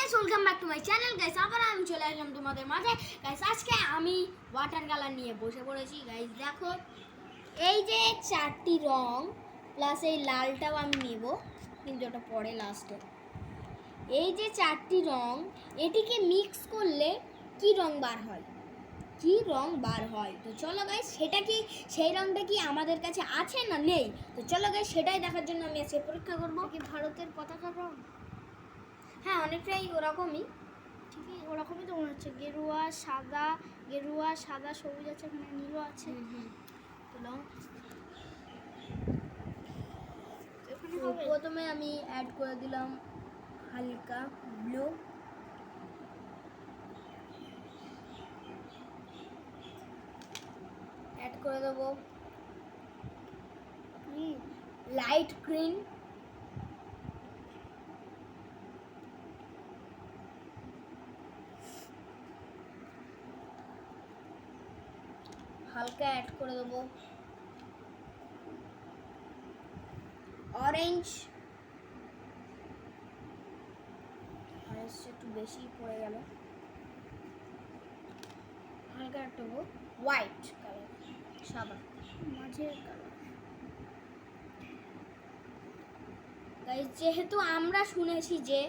Guys, welcome back to my channel guys. আবার আমি চলে আসলাম তোমাদের মাঝে গাইস। আজকে আমি ওয়াটার কালার নিয়ে বসে পড়েছি গাইস। দেখো, এই যে চারটি রং প্লাস এই লালটাও আমি নেব, কিন্তু ওটা পরে লাস্টে। এই যে চারটি রং, এটিকে মিক্স করলে কি রং বার হয়, কি রং বার হয়? তো চলো গাইস, সেটা কি, সেই রংটা কি আমাদের কাছে আছে না নেই? তো চলো গাইস, সেটাই দেখার জন্য আমি আজকে পরীক্ষা করবো। কি ভারতের পতাকার রং? হ্যাঁ, অনেকটাই ওরকমই। ঠিকই ওরকমই তো মনে হচ্ছে। গেরুয়া সাদা সবুজ আছে, এখানে নীলও আছে। চলো, এখানে হবে প্রথমে আমি অ্যাড করে দিলাম হালকা ব্লু, অ্যাড করে দেবো লাইট গ্রিন, হালকা অ্যাড করে দেবো অরেঞ্জ, অরেঞ্জটা একটু বেশি পড়ে গেল, হালকা অ্যাড করবো হোয়াইট কালার, সাদা মাঝের কালার। গাইস, যেহেতু আমরা শুনেছি যে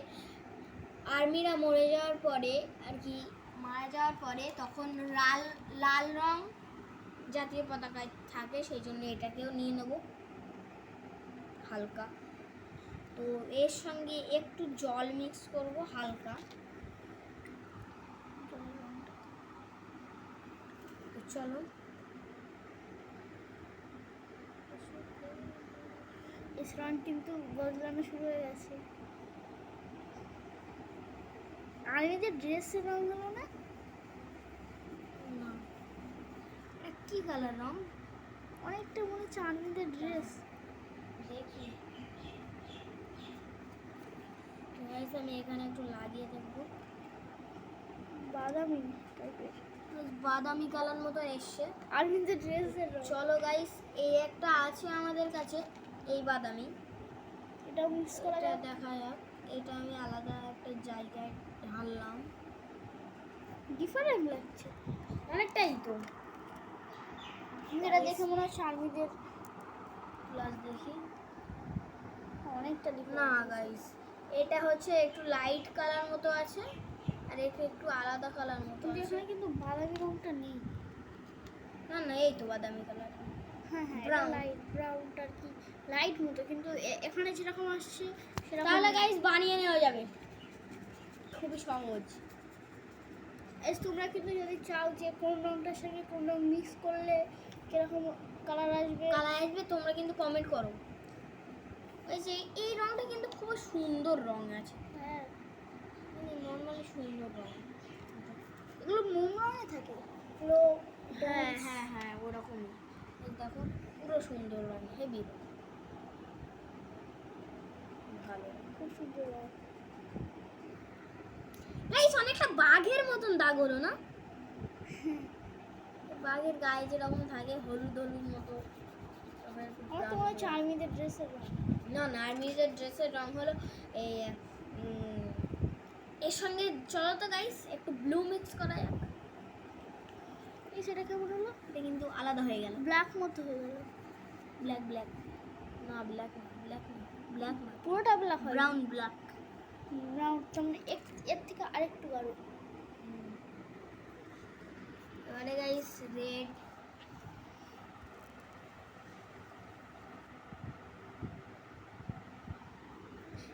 আর্মিরা মরে যাওয়ার পরে আর কি, মারা যাওয়ার পরে তখন লাল লাল রং জাতীয় পতাকায় থাকে, সেই জন্য এটাকেও নিয়ে নেব হালকা। তো এর সঙ্গে একটু জল মিক্স করব হালকা। তো চলো, এস রং কিন্তু বদলানো শুরু হয়ে গেছে। আর্মিদের ড্রেসের রং হলো না? না, এটা কি কালার রং? অনেকটা মনে হচ্ছে আর্মিদের ড্রেস। দেখি গাইস, আমি এখানে একটু লাগিয়ে দেখবো। বাদামি টাইপের বাদামি কালার মতো এসছে আর্মিদের ড্রেসের রং। চলো গাইস, এই একটা আছে আমাদের কাছে, এই বাদামি, এটাও মিক্স করা এটা যাক। দেখা যাক। এটা আমি আলাদা একটা জায়গায় ঢাললাম, ডিফারেন্ট লাগছে অনেকটাই তো। এটা দেখে মনে হচ্ছে আর্মিদের। প্লাস দেখি, অনেকটা না ডিফারেন্ট। গাইস, এটা হচ্ছে একটু লাইট কালার মতো আছে, আর এটা একটু আলাদা কালার মতো কিন্তু আছে। এখানে কিন্তু বাদামি রংটা নেই। না না, এই তো বাদামি কালার। হ্যাঁ হ্যাঁ, Brown. লাইট ব্রাউনটা কি লাইট মতো, কিন্তু এখানে যেরকম আসছে সেরকম তাহলে নেই। গাইস বানিয়ে নেওয়া যাবে, খুবই সহজ। তোমরা কিন্তু যদি চাও যে কোন রংটার সঙ্গে কোন রং মিক্স করলে কিরকম কালার আসবে, তোমরা কিন্তু কমেন্ট করো। ওই যে এই রংটা কিন্তু খুব সুন্দর রং আছে, হ্যাঁ মানে নর্মালি সুন্দর রং। এগুলো মোম রঙে থাকে। এগুলো হ্যাঁ হ্যাঁ হ্যাঁ, ওরকমই। এই দেখো, পুরো সুন্দর রং, হেভি রং, ভালো। খুব সুন্দর রং। গাইস, অনেকটা বাঘের মতন দাগ হলো না? বাঘের গায়ে যেরকম থাকে হলুদ হলুদ মতো। তারপরে একটু আমার তো brown মনে হচ্ছে color। আর্মিদের ড্রেসের রং। না না, আর্মিদের ড্রেসের রং হলো এই এর সঙ্গে চলো তো গাইস একটু ব্লু মিক্স করা যাক। এই সেটা কেমন হলো? এটা কিন্তু আলাদা হয়ে গেল, ব্ল্যাক মতো হয়ে গেল। ব্ল্যাক ব্ল্যাক না, ব্ল্যাক না, ব্ল্যাক না, ব্ল্যাক না, পুরোটা ব্ল্যাক হয়। Brown black. ব্রাউন মানে এর থেকে আরেকটু গাঢ়। এবারে গাইস রেড,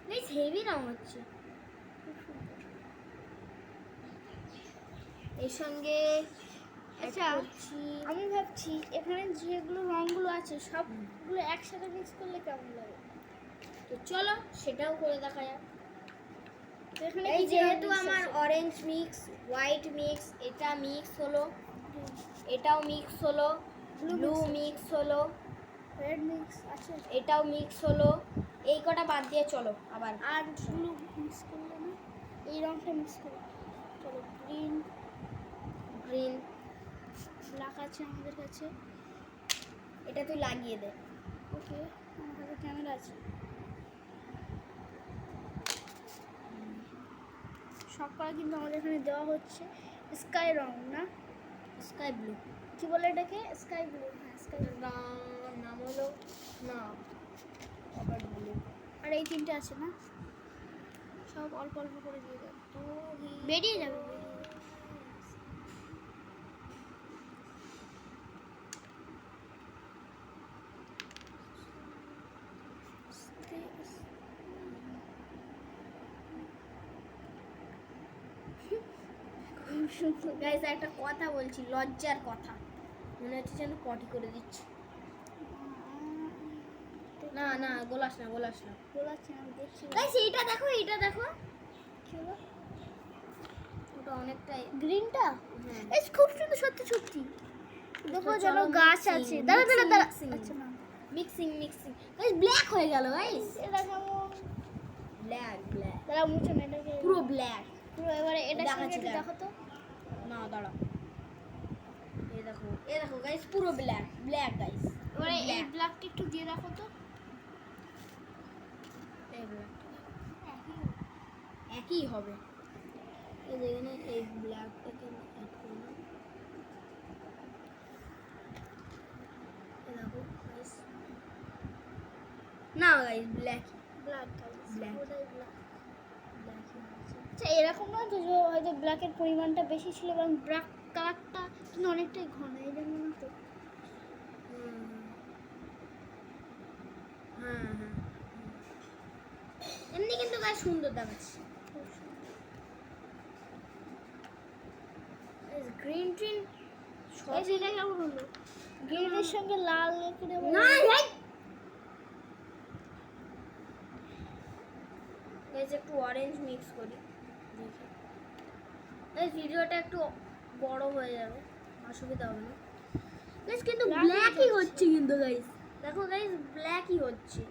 গাইস হেভি রং হচ্ছে। এর সঙ্গে আচ্ছা, করছি আমি ভাবছি এখানে যেগুলো রংগুলো আছে সবগুলো একসাথে মিক্স করলে কেমন লাগে। তো চলো সেটাও করে দেখা যাক। তো এখানে এই কি যেহেতু আমার অরেঞ্জ মিক্স, হোয়াইট মিক্স, এটা মিক্স হলো, এটাও মিক্স হলো, ব্লু মিক্স হলো, রেড মিক্স আছে, এটাও মিক্স হলো, এই কটা বাদ দিয়ে চলো আবার। আর ব্লু মিক্স করলে না, এই রংটা মিক্স করো। চলো, গ্রিন গ্রিন, ব্ল্যাক আছে আমাদের কাছে। এটা তুই লাগিয়ে দে। ওকে, আমার কাছে ক্যামেরা আছে। সব কালার কিন্তু আমাদের এখানে দেওয়া হচ্ছে। স্কাই রং না, স্কাই ব্লু। কি বলে এটাকে? Sky blue. হ্যাঁ স্কাই ব্লু। নাম হলো না আবার ব্লু। আর এই তিনটে আছে না, সব অল্প অল্প করে দিয়ে দেবো, তো বেরিয়ে যাবে বেরিয়ে যাবে। খুব সুন্দর। গাইস একটা কথা বলছি, লজ্জার কথা, মনে হচ্ছে যেন পটি করে দিচ্ছি। না না গোলাস না, গোলাস না। বলাচ্ছে আমি দেখছি। গাইস এইটা দেখো, এইটা দেখো, কি হলো? ওটা অনেকটাই। গ্রিনটা হ্যাঁ এই খুব সুন্দর, সত্যি সত্যি। দেখো চলো, যেন গাছ mixing, আছে। দাঁড়া দাঁড়া mixing, দাঁড়া। mixing। আচ্ছা না, মিক্সিং মিক্সিং। গাইস ব্ল্যাক হয়ে গেল গাইস, এটা কেমন? ব্ল্যাক ব্ল্যাক, দাঁড়া মুছে না এটাকে পুরো ব্ল্যাক। পুরো। এবারে এটা সঙ্গে দেখাচ্ছি, একটু দেখ। দেখো তো। না দাঁড়া, এই দেখো গাইস পুরো ব্ল্যাক ব্ল্যাক গাইস। এবারে এই ব্ল্যাকটা একটু দিয়ে দেখো তো। এই ব্ল্যাক একই হবে। এই যে এখানে এই ব্ল্যাকটাকে অ্যাড করলাম। এই দেখো গাইস, না গাইস ব্ল্যাক ব্ল্যাক Black. ওটাই ব্ল্যাক। ব্ল্যাক আচ্ছা এরকম না তো যে হয়তো ব্ল্যাকের পরিমাণটা বেশি ছিল এবং ব্ল্যাক কালারটা কিন্তু অনেকটাই ঘন, এই জন্য না তো। হ্যাঁ হ্যাঁ, এমনি কিন্তু গাইস সুন্দর দেখাচ্ছে। গ্রিন ট্রিন এই যে এটা কেমন হলো? গ্রিনের সঙ্গে লাল রেখে দেবো। না গাইস, একটু অরেঞ্জ মিক্স করি দেখি। এই ভিডিওটা একটু বড় হয়ে যাবে, অসুবিধা হবে না গাইস, কিন্তু Black ব্ল্যাকই হয়ে হচ্ছে কিন্তু গাইস। দেখো গাইস ব্ল্যাকই হচ্ছে।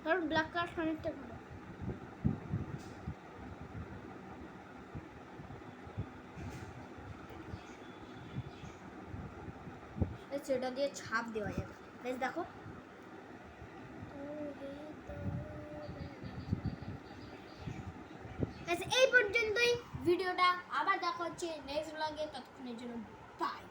কারণ ব্ল্যাক কালার অনেকটা ঘন। সেটা দিয়ে ছাপ দেওয়া যাবে গাইস, দেখো। এই পর্যন্তই ভিডিওটা, আবার দেখা হচ্ছে নেক্সট ব্লগে, ততক্ষণের জন্য বাই।